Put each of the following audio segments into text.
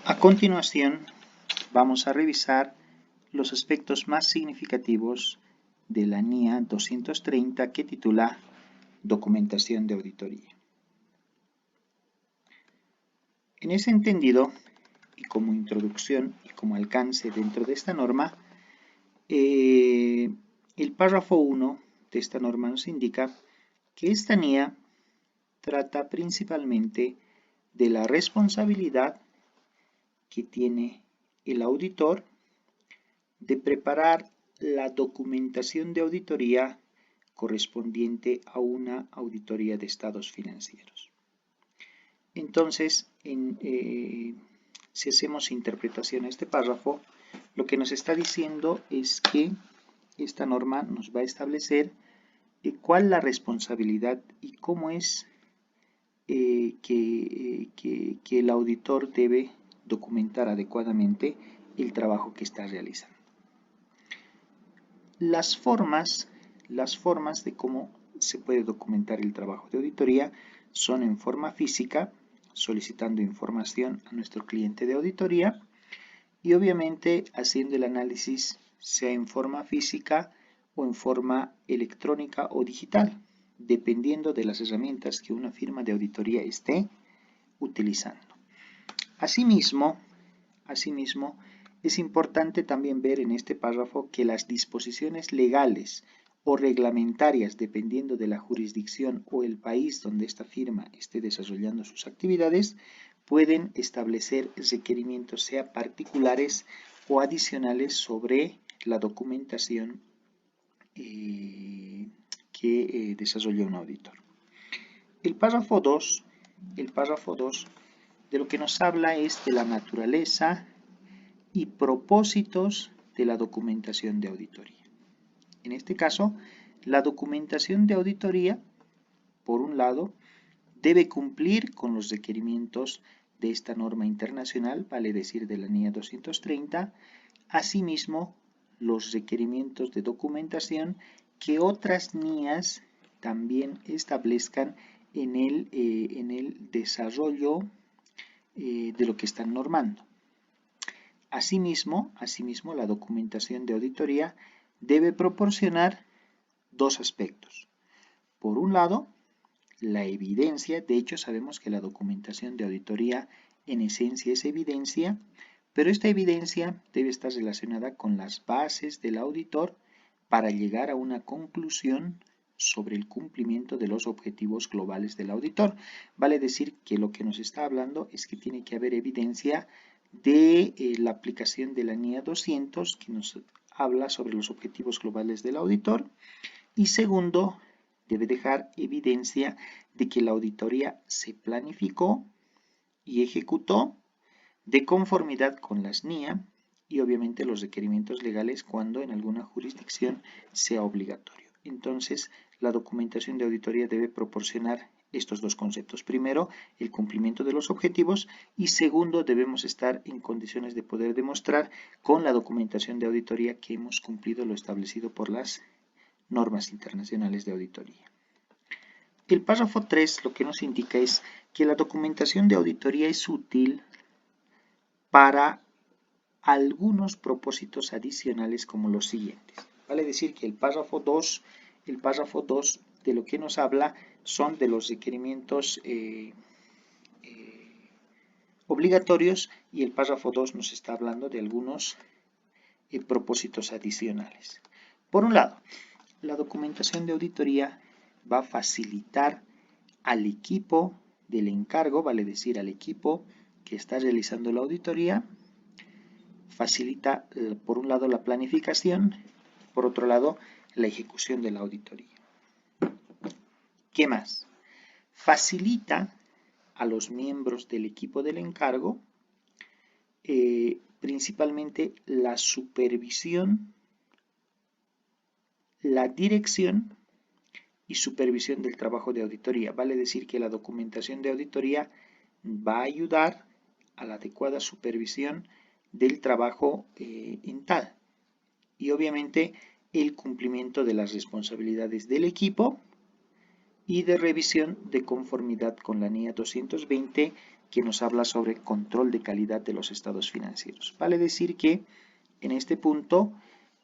A continuación, vamos a revisar los aspectos más significativos de la NIA 230 que titula Documentación de Auditoría. En ese entendido, y como introducción y como alcance dentro de esta norma, el párrafo 1 de esta norma nos indica que esta NIA trata principalmente de la responsabilidad que tiene el auditor de preparar la documentación de auditoría correspondiente a una auditoría de estados financieros. Entonces, si hacemos interpretación a este párrafo, lo que nos está diciendo es que esta norma nos va a establecer cuál es la responsabilidad y cómo es que el auditor debe documentar adecuadamente el trabajo que está realizando. Las formas de cómo se puede documentar el trabajo de auditoría son en forma física, solicitando información a nuestro cliente de auditoría y obviamente haciendo el análisis sea en forma física o en forma electrónica o digital, dependiendo de las herramientas que una firma de auditoría esté utilizando. Asimismo, es importante también ver en este párrafo que las disposiciones legales o reglamentarias, dependiendo de la jurisdicción o el país donde esta firma esté desarrollando sus actividades, pueden establecer requerimientos, sea particulares o adicionales, sobre la documentación que desarrolla un auditor. El párrafo 2 de lo que nos habla es de la naturaleza y propósitos de la documentación de auditoría. En este caso, la documentación de auditoría, por un lado, debe cumplir con los requerimientos de esta norma internacional, vale decir de la NIA 230, asimismo los requerimientos de documentación que otras NIAs también establezcan en el desarrollo de lo que están normando. Asimismo, la documentación de auditoría debe proporcionar dos aspectos. Por un lado, la evidencia. De hecho, sabemos que la documentación de auditoría en esencia es evidencia, pero esta evidencia debe estar relacionada con las bases del auditor para llegar a una conclusión sobre el cumplimiento de los objetivos globales del auditor. Vale decir que lo que nos está hablando es que tiene que haber evidencia de la aplicación de la NIA 200, que nos habla sobre los objetivos globales del auditor, y segundo, debe dejar evidencia de que la auditoría se planificó y ejecutó de conformidad con las NIA y obviamente los requerimientos legales cuando en alguna jurisdicción sea obligatorio. Entonces, la documentación de auditoría debe proporcionar estos dos conceptos. Primero, el cumplimiento de los objetivos, y segundo, debemos estar en condiciones de poder demostrar con la documentación de auditoría que hemos cumplido lo establecido por las normas internacionales de auditoría. El párrafo 3 lo que nos indica es que la documentación de auditoría es útil para algunos propósitos adicionales como los siguientes. Vale decir que el párrafo 2 de lo que nos habla son de los requerimientos obligatorios, y el párrafo 2 nos está hablando de algunos propósitos adicionales. Por un lado, la documentación de auditoría va a facilitar al equipo del encargo, vale decir al equipo que está realizando la auditoría, facilita por un lado la planificación, por otro lado la ejecución de la auditoría. ¿Qué más? Facilita a los miembros del equipo del encargo principalmente la supervisión, la dirección y supervisión del trabajo de auditoría. Vale decir que la documentación de auditoría va a ayudar a la adecuada supervisión del trabajo en tal, y obviamente el cumplimiento de las responsabilidades del equipo y de revisión de conformidad con la NIA 220, que nos habla sobre control de calidad de los estados financieros. Vale decir que en este punto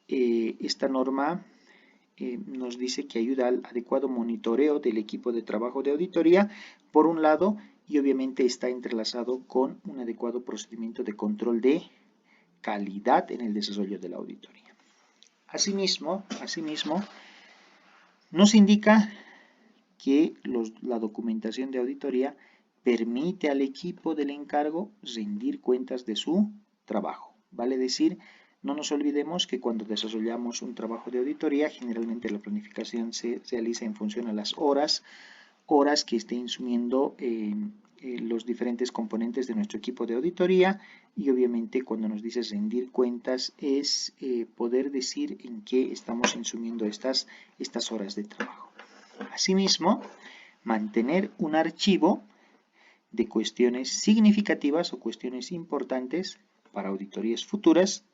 esta norma nos dice que ayuda al adecuado monitoreo del equipo de trabajo de auditoría, por un lado, y obviamente está entrelazado con un adecuado procedimiento de control de calidad en el desarrollo de la auditoría. Asimismo, nos indica que la documentación de auditoría permite al equipo del encargo rendir cuentas de su trabajo. Vale decir, no nos olvidemos que cuando desarrollamos un trabajo de auditoría, generalmente la planificación se realiza en función a las horas que esté insumiendo los diferentes componentes de nuestro equipo de auditoría, y obviamente cuando nos dice rendir cuentas es poder decir en qué estamos insumiendo estas horas de trabajo. Asimismo, mantener un archivo de cuestiones significativas o cuestiones importantes para auditorías futuras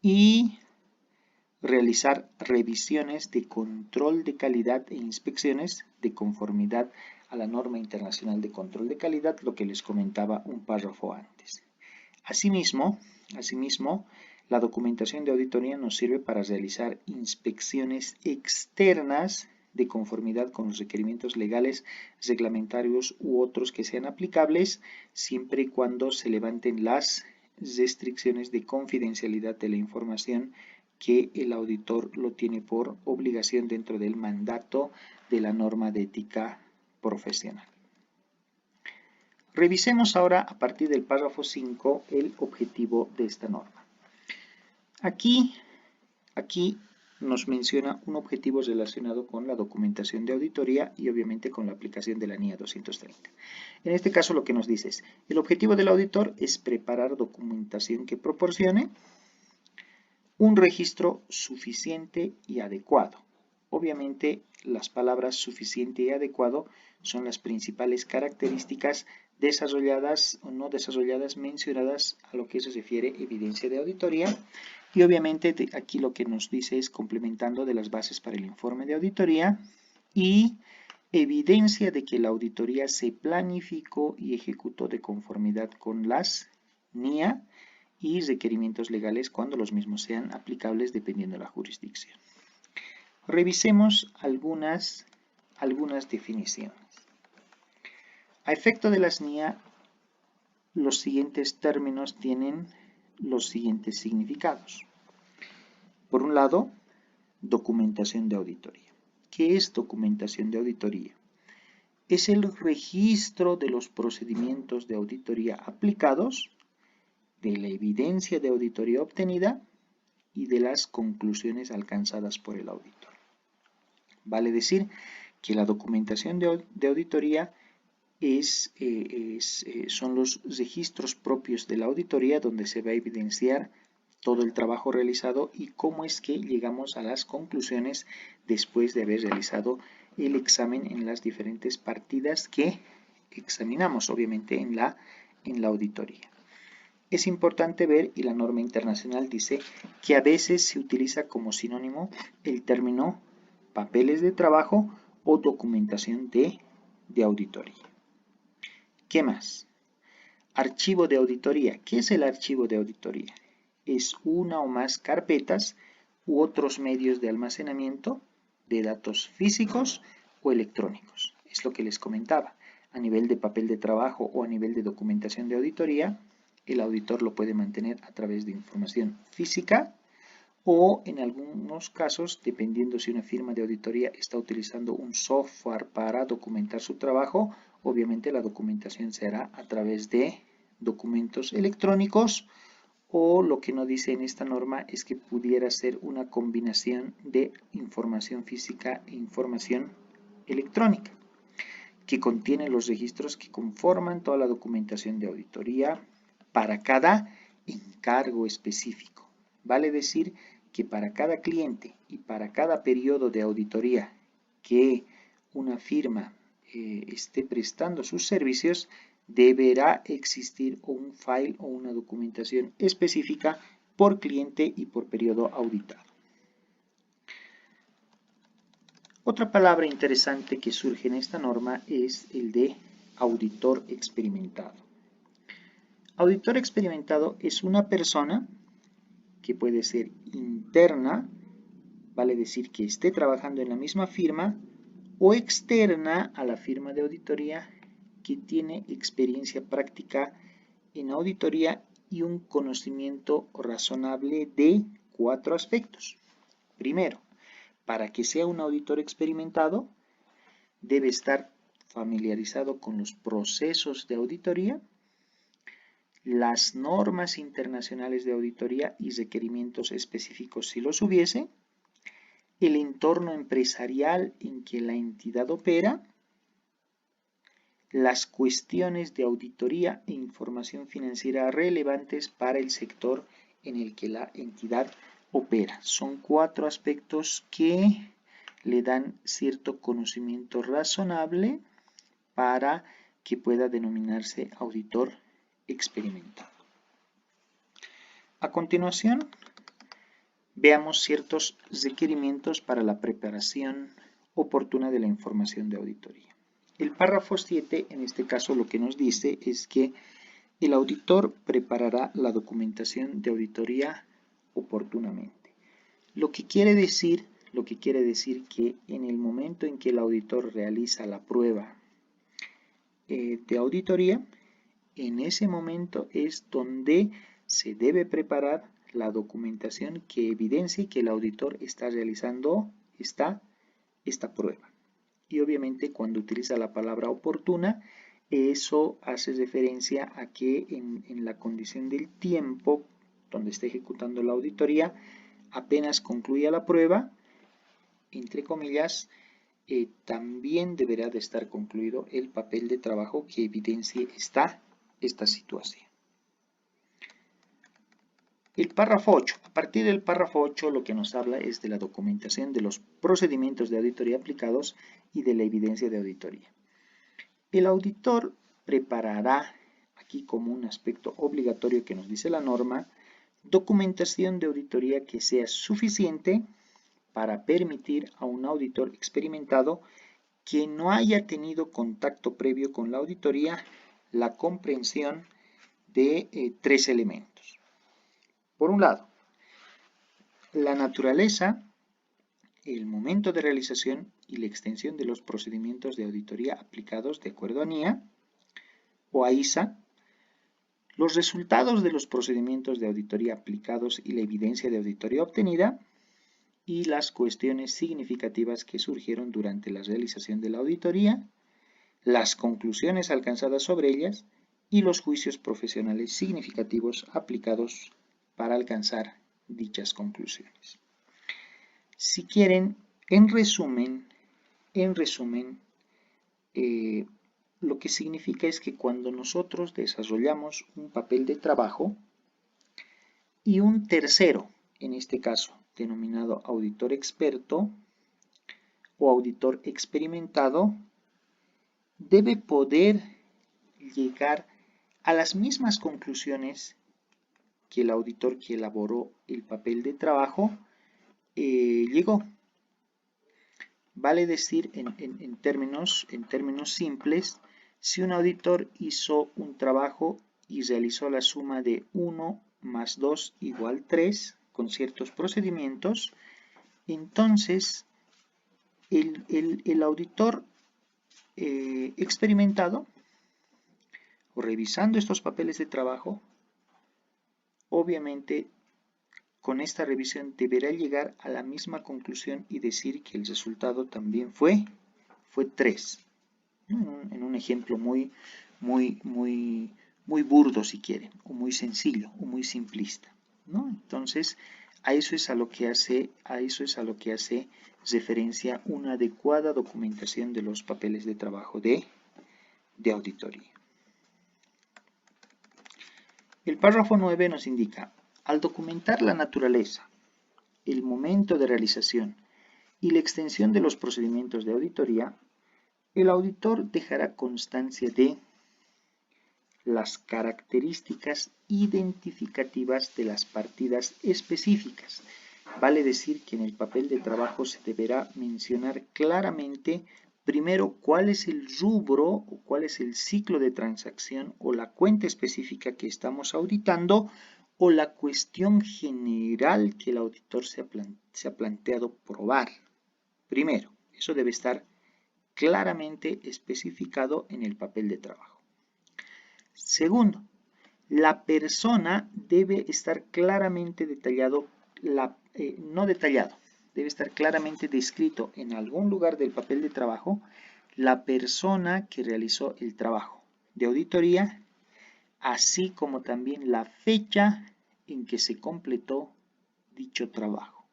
y realizar revisiones de control de calidad e inspecciones de conformidad a la norma internacional de control de calidad, lo que les comentaba un párrafo antes. Asimismo, la documentación de auditoría nos sirve para realizar inspecciones externas de conformidad con los requerimientos legales, reglamentarios u otros que sean aplicables, siempre y cuando se levanten las restricciones de confidencialidad de la información que el auditor lo tiene por obligación dentro del mandato de la norma de ética profesional. Revisemos ahora a partir del párrafo 5 el objetivo de esta norma. Aquí nos menciona un objetivo relacionado con la documentación de auditoría y obviamente con la aplicación de la NIA 230. En este caso lo que nos dice es, el objetivo del auditor es preparar documentación que proporcione un registro suficiente y adecuado. Obviamente las palabras suficiente y adecuado son las principales características desarrolladas o no desarrolladas mencionadas a lo que se refiere evidencia de auditoría, y obviamente aquí lo que nos dice es complementando de las bases para el informe de auditoría y evidencia de que la auditoría se planificó y ejecutó de conformidad con las NIA y requerimientos legales cuando los mismos sean aplicables dependiendo de la jurisdicción. Revisemos algunas definiciones. A efecto de las NIA, los siguientes términos tienen los siguientes significados. Por un lado, documentación de auditoría. ¿Qué es documentación de auditoría? Es el registro de los procedimientos de auditoría aplicados, de la evidencia de auditoría obtenida y de las conclusiones alcanzadas por el auditor. Vale decir que la documentación de auditoría son los registros propios de la auditoría donde se va a evidenciar todo el trabajo realizado y cómo es que llegamos a las conclusiones después de haber realizado el examen en las diferentes partidas que examinamos, obviamente en la auditoría. Es importante ver, y la norma internacional dice, que a veces se utiliza como sinónimo el término papeles de trabajo o documentación de auditoría. ¿Qué más? Archivo de auditoría. ¿Qué es el archivo de auditoría? Es una o más carpetas u otros medios de almacenamiento de datos físicos o electrónicos. Es lo que les comentaba. A nivel de papel de trabajo o a nivel de documentación de auditoría, el auditor lo puede mantener a través de información física o en algunos casos, dependiendo si una firma de auditoría está utilizando un software para documentar su trabajo, obviamente la documentación se hará a través de documentos electrónicos, o lo que no dice en esta norma es que pudiera ser una combinación de información física e información electrónica, que contiene los registros que conforman toda la documentación de auditoría para cada encargo específico. Vale decir que para cada cliente y para cada periodo de auditoría que una firma esté prestando sus servicios, deberá existir un file o una documentación específica por cliente y por periodo auditado. Otra palabra interesante que surge en esta norma es el de auditor experimentado. Auditor experimentado es una persona que puede ser interna, vale decir que esté trabajando en la misma firma, o externa a la firma de auditoría que tiene experiencia práctica en auditoría y un conocimiento razonable de 4 aspectos. Primero, para que sea un auditor experimentado, debe estar familiarizado con los procesos de auditoría, las normas internacionales de auditoría y requerimientos específicos si los hubiese, el entorno empresarial en que la entidad opera, las cuestiones de auditoría e información financiera relevantes para el sector en el que la entidad opera. Son 4 aspectos que le dan cierto conocimiento razonable para que pueda denominarse auditor experimentado. A continuación, veamos ciertos requerimientos para la preparación oportuna de la información de auditoría. El párrafo 7, en este caso, lo que nos dice es que el auditor preparará la documentación de auditoría oportunamente. Lo que quiere decir que en el momento en que el auditor realiza la prueba de auditoría, en ese momento es donde se debe preparar la documentación que evidencie que el auditor está realizando esta prueba. Y obviamente cuando utiliza la palabra oportuna, eso hace referencia a que en la condición del tiempo donde está ejecutando la auditoría, apenas concluya la prueba, entre comillas, también deberá de estar concluido el papel de trabajo que evidencie esta situación. El párrafo 8. A partir del párrafo 8 lo que nos habla es de la documentación de los procedimientos de auditoría aplicados y de la evidencia de auditoría. El auditor preparará, aquí como un aspecto obligatorio que nos dice la norma, documentación de auditoría que sea suficiente para permitir a un auditor experimentado que no haya tenido contacto previo con la auditoría la comprensión de 3 elementos. Por un lado, la naturaleza, el momento de realización y la extensión de los procedimientos de auditoría aplicados de acuerdo a NIA o a ISA, los resultados de los procedimientos de auditoría aplicados y la evidencia de auditoría obtenida, y las cuestiones significativas que surgieron durante la realización de la auditoría, las conclusiones alcanzadas sobre ellas y los juicios profesionales significativos aplicados para alcanzar dichas conclusiones. Si quieren, en resumen, lo que significa es que cuando nosotros desarrollamos un papel de trabajo y un tercero, en este caso denominado auditor experto o auditor experimentado, debe poder llegar a las mismas conclusiones que el auditor que elaboró el papel de trabajo llegó. Vale decir en términos simples, si un auditor hizo un trabajo y realizó la suma de 1 más 2 igual 3 con ciertos procedimientos, entonces el auditor experimentado o revisando estos papeles de trabajo, obviamente con esta revisión deberá llegar a la misma conclusión y decir que el resultado también fue 3. En un ejemplo muy burdo si quieren, o muy sencillo, o muy simplista, ¿no? Entonces, a eso es a lo que hace referencia una adecuada documentación de los papeles de trabajo de auditoría. El párrafo 9 nos indica: al documentar la naturaleza, el momento de realización y la extensión de los procedimientos de auditoría, el auditor dejará constancia de las características identificativas de las partidas específicas. vale decir que en el papel de trabajo se deberá mencionar claramente primero cuál es el rubro o cuál es el ciclo de transacción o la cuenta específica que estamos auditando o la cuestión general que el auditor se ha planteado probar. Primero, eso debe estar claramente especificado en el papel de trabajo. Segundo, la persona debe estar claramente detallado, no detallado, debe estar claramente descrito en algún lugar del papel de trabajo la persona que realizó el trabajo de auditoría, así como también la fecha en que se completó dicho trabajo.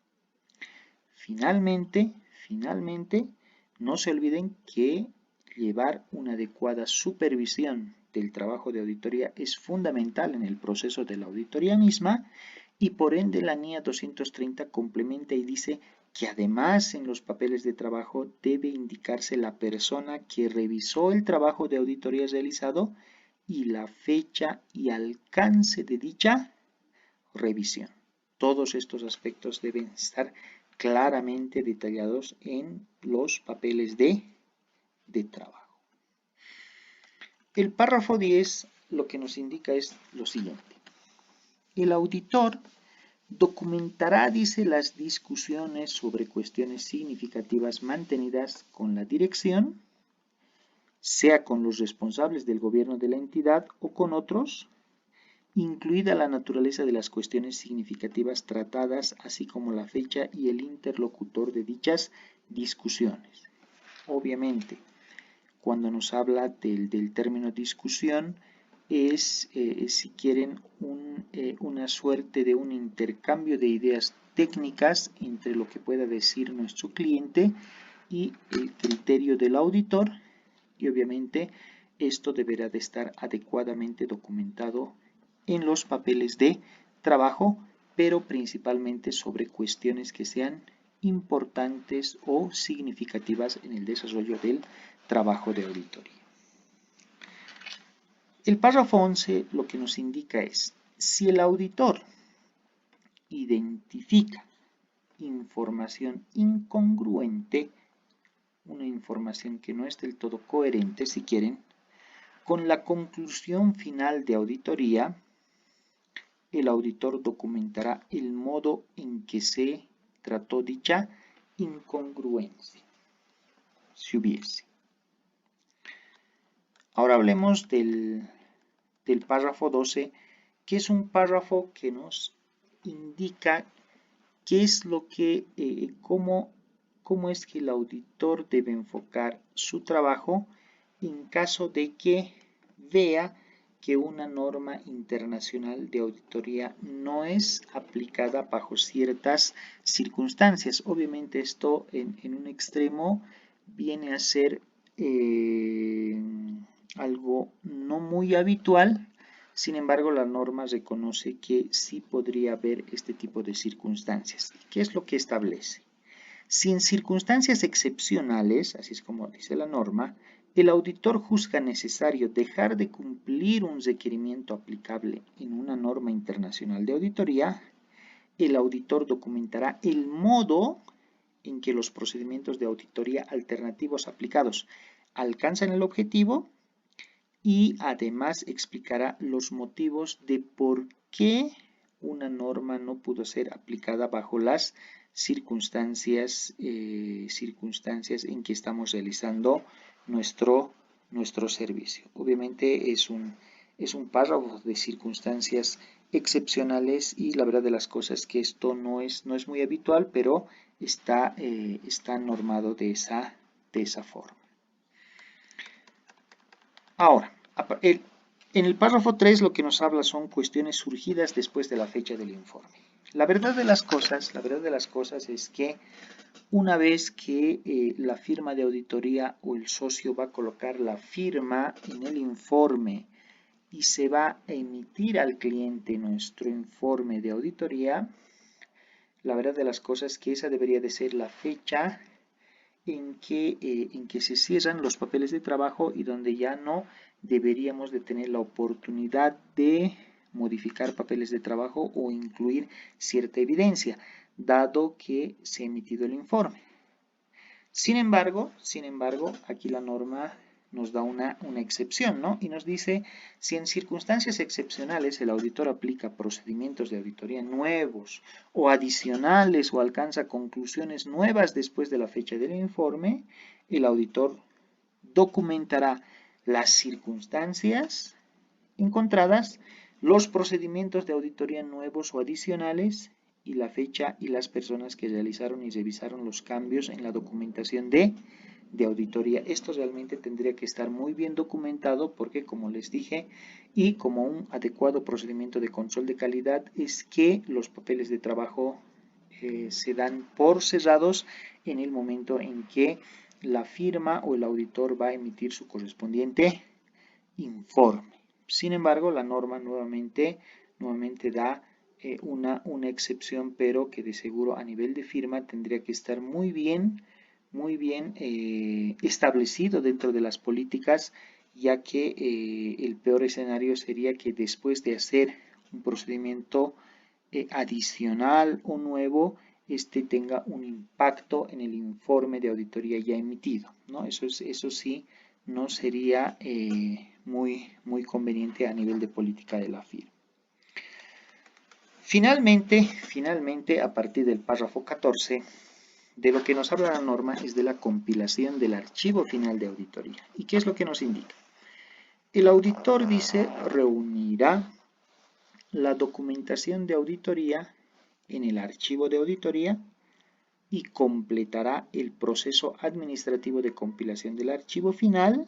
Finalmente, no se olviden que llevar una adecuada supervisión del trabajo de auditoría es fundamental en el proceso de la auditoría misma y por ende la NIA 230 complementa y dice que además en los papeles de trabajo debe indicarse la persona que revisó el trabajo de auditoría realizado y la fecha y alcance de dicha revisión. Todos estos aspectos deben estar claramente detallados en los papeles de trabajo. El párrafo 10 lo que nos indica es lo siguiente. El auditor documentará, dice, las discusiones sobre cuestiones significativas mantenidas con la dirección, sea con los responsables del gobierno de la entidad o con otros, incluida la naturaleza de las cuestiones significativas tratadas, así como la fecha y el interlocutor de dichas discusiones. Obviamente, cuando nos habla del término discusión, es, si quieren, una suerte de un intercambio de ideas técnicas entre lo que pueda decir nuestro cliente y el criterio del auditor, y obviamente esto deberá de estar adecuadamente documentado en los papeles de trabajo, pero principalmente sobre cuestiones que sean importantes o significativas en el desarrollo del trabajo de auditoría. El párrafo 11 lo que nos indica es, si el auditor identifica información incongruente, una información que no es del todo coherente, si quieren, con la conclusión final de auditoría, el auditor documentará el modo en que se trató dicha incongruencia, si hubiese. Ahora hablemos del párrafo 12, que es un párrafo que nos indica qué es lo que, cómo es que el auditor debe enfocar su trabajo en caso de que vea que una norma internacional de auditoría no es aplicada bajo ciertas circunstancias. Obviamente esto en un extremo viene a ser algo no muy habitual, sin embargo la norma reconoce que sí podría haber este tipo de circunstancias. ¿Qué es lo que establece? Si en circunstancias excepcionales, así es como dice la norma, el auditor juzga necesario dejar de cumplir un requerimiento aplicable en una norma internacional de auditoría, el auditor documentará el modo en que los procedimientos de auditoría alternativos aplicados alcanzan el objetivo y además explicará los motivos de por qué una norma no pudo ser aplicada bajo las circunstancias en que estamos realizando nuestro servicio. Obviamente es un párrafo de circunstancias excepcionales y la verdad de las cosas es que esto no es muy habitual, pero está normado de esa forma. Ahora, en el párrafo 3 lo que nos habla son cuestiones surgidas después de la fecha del informe. La verdad de las cosas es que una vez que la firma de auditoría o el socio va a colocar la firma en el informe y se va a emitir al cliente nuestro informe de auditoría, la verdad de las cosas es que esa debería de ser la fecha en que se cierran los papeles de trabajo y donde ya no deberíamos de tener la oportunidad de modificar papeles de trabajo o incluir cierta evidencia. dado que se ha emitido el informe. Sin embargo, aquí la norma nos da una excepción, ¿no? Y nos dice, si en circunstancias excepcionales el auditor aplica procedimientos de auditoría nuevos o adicionales o alcanza conclusiones nuevas después de la fecha del informe, el auditor documentará las circunstancias encontradas, los procedimientos de auditoría nuevos o adicionales y la fecha y las personas que realizaron y revisaron los cambios en la documentación de auditoría. Esto realmente tendría que estar muy bien documentado porque, como les dije, y como un adecuado procedimiento de control de calidad, es que los papeles de trabajo se dan por cerrados en el momento en que la firma o el auditor va a emitir su correspondiente informe. Sin embargo, la norma nuevamente da una excepción, pero que de seguro a nivel de firma tendría que estar muy bien establecido dentro de las políticas, ya que el peor escenario sería que después de hacer un procedimiento adicional o nuevo, este tenga un impacto en el informe de auditoría ya emitido, ¿no? Eso sí no sería muy conveniente a nivel de política de la firma. Finalmente, a partir del párrafo 14, de lo que nos habla la norma es de la compilación del archivo final de auditoría. ¿Y qué es lo que nos indica? El auditor, dice, reunirá la documentación de auditoría en el archivo de auditoría y completará el proceso administrativo de compilación del archivo final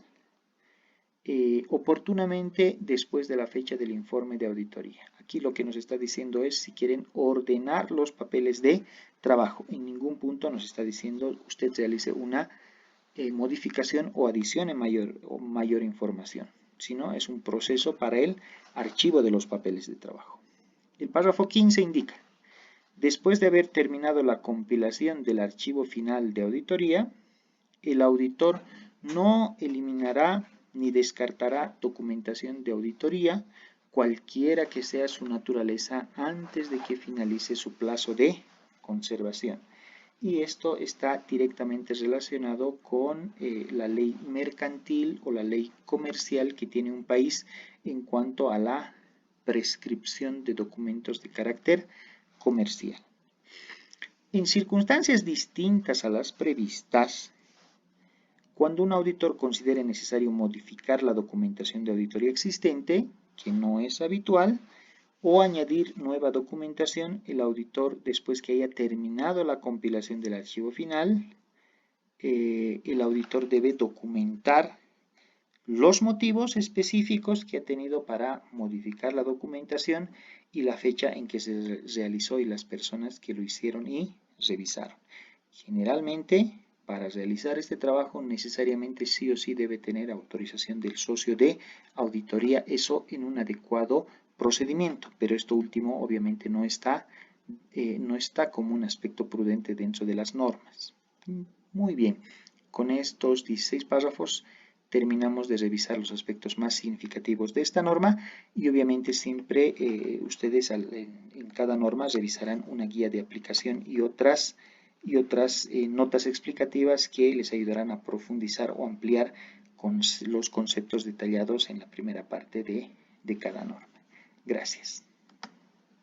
oportunamente después de la fecha del informe de auditoría. Aquí lo que nos está diciendo es si quieren ordenar los papeles de trabajo. En ningún punto nos está diciendo usted realice una modificación o adicione mayor información, sino es un proceso para el archivo de los papeles de trabajo. El párrafo 15 indica, después de haber terminado la compilación del archivo final de auditoría, el auditor no eliminará ni descartará documentación de auditoría, cualquiera que sea su naturaleza, antes de que finalice su plazo de conservación. Y esto está directamente relacionado con la ley mercantil o la ley comercial que tiene un país en cuanto a la prescripción de documentos de carácter comercial. En circunstancias distintas a las previstas, cuando un auditor considere necesario modificar la documentación de auditoría existente, que no es habitual, o añadir nueva documentación, el auditor, después que haya terminado la compilación del archivo final, el auditor debe documentar los motivos específicos que ha tenido para modificar la documentación y la fecha en que se realizó y las personas que lo hicieron y revisaron. Generalmente, para realizar este trabajo necesariamente sí o sí debe tener autorización del socio de auditoría, eso en un adecuado procedimiento, pero esto último obviamente no está como un aspecto prudente dentro de las normas. Muy bien, con estos 16 párrafos terminamos de revisar los aspectos más significativos de esta norma y obviamente siempre ustedes en cada norma revisarán una guía de aplicación y otras notas explicativas que les ayudarán a profundizar o ampliar con los conceptos detallados en la primera parte de cada norma. Gracias.